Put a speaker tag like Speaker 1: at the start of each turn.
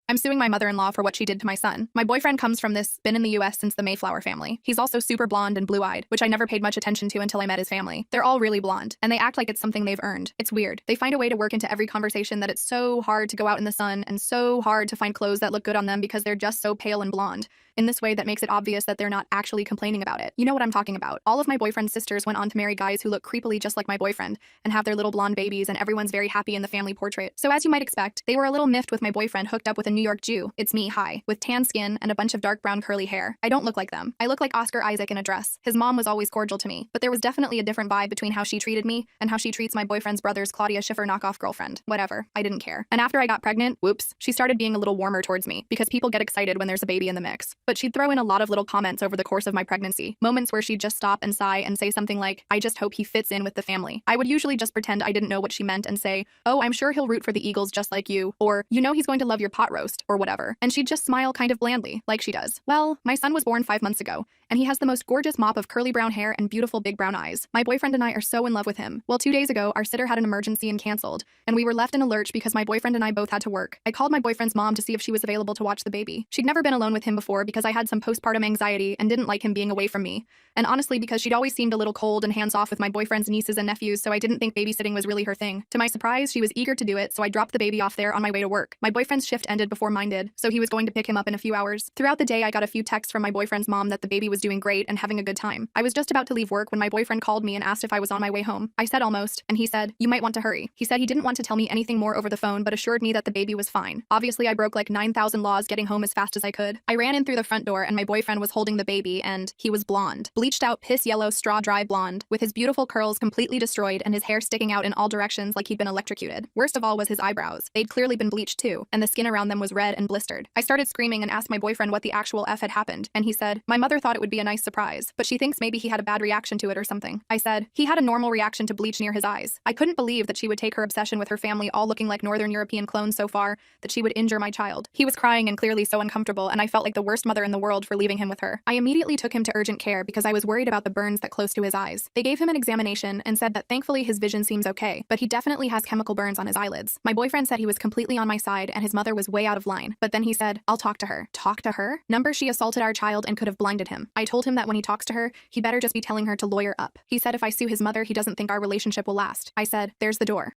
Speaker 1: I'm suing my mother-in-law for what she did to my son. My boyfriend comes from this, been in the US since the Mayflower family. He's also super blonde and blue-eyed, which I never paid much attention to until I met his family. They're all really blonde, and they act like it's something they've earned. It's weird. They find a way to work into every conversation that it's so hard to go out in the sun and so hard to find clothes that look good on them because they're just so pale and blonde. In this way that makes it obvious that they're not actually complaining about it. You know what I'm talking about. All of my boyfriend's sisters went on to marry guys who look creepily just like my boyfriend and have their little blonde babies, and everyone's very happy in the family portrait. So as you might expect, they were a little miffed with my boyfriend hooked up with a New York Jew. It's me, hi, with tan skin and a bunch of dark brown curly hair. I don't look like them. I look like Oscar Isaac in a dress. His mom was always cordial to me, but there was definitely a different vibe between how she treated me and how she treats my boyfriend's brother's Claudia Schiffer knockoff girlfriend. Whatever, I didn't care. And after I got pregnant, whoops, she started being a little warmer towards me because people get excited when there's a baby in the mix. But she'd throw in a lot of little comments over the course of my pregnancy, moments where she'd just stop and sigh and say something like, I just hope he fits in with the family. I would usually just pretend I didn't know what she meant and say, oh, I'm sure he'll root for the Eagles just like you, or, you know he's going to love your pot roast, or whatever. And she'd just smile kind of blandly, like she does. Well, my son was born 5 months ago, and he has the most gorgeous mop of curly brown hair and beautiful big brown eyes. My boyfriend and I are so in love with him. Well, 2 days ago, our sitter had an emergency and canceled, and we were left in a lurch because my boyfriend and I both had to work. I called my boyfriend's mom to see if she was available to watch the baby. She'd never been alone with him before because I had some postpartum anxiety and didn't like him being away from me. And honestly, because she'd always seemed a little cold and hands-off with my boyfriend's nieces and nephews, so I didn't think babysitting was really her thing. To my surprise, she was eager to do it, so I dropped the baby off there on my way to work. My boyfriend's shift ended before mine did, so he was going to pick him up in a few hours. Throughout the day, I got a few texts from my boyfriend's mom that the baby was doing great and having a good time. I was just about to leave work when my boyfriend called me and asked if I was on my way home. I said almost, and he said, you might want to hurry. He said he didn't want to tell me anything more over the phone, but assured me that the baby was fine. Obviously, I broke like 9,000 laws getting home as fast as I could. I ran in through the front door and my boyfriend was holding the baby, and he was blonde. Bleached out, piss yellow, straw dry blonde, with his beautiful curls completely destroyed and his hair sticking out in all directions like he'd been electrocuted. Worst of all was his eyebrows. They'd clearly been bleached too, and the skin around them was red and blistered. I started screaming and asked my boyfriend what the actual F had happened, and he said, my mother thought it would be a nice surprise, but she thinks maybe he had a bad reaction to it or something. I said, he had a normal reaction to bleach near his eyes. I couldn't believe that she would take her obsession with her family all looking like Northern European clones so far that she would injure my child. He was crying and clearly so uncomfortable, and I felt like the worst mother in the world for leaving him with her. I immediately took him to urgent care because I was worried about the burns that close to his eyes. They gave him an examination and said that thankfully his vision seems okay, but he definitely has chemical burns on his eyelids. My boyfriend said he was completely on my side and his mother was way out of line, but then he said, I'll talk to her. Talk to her? Number, she assaulted our child and could have blinded him. I told him that when he talks to her, he better just be telling her to lawyer up. He said if I sue his mother, he doesn't think our relationship will last. I said, there's the door.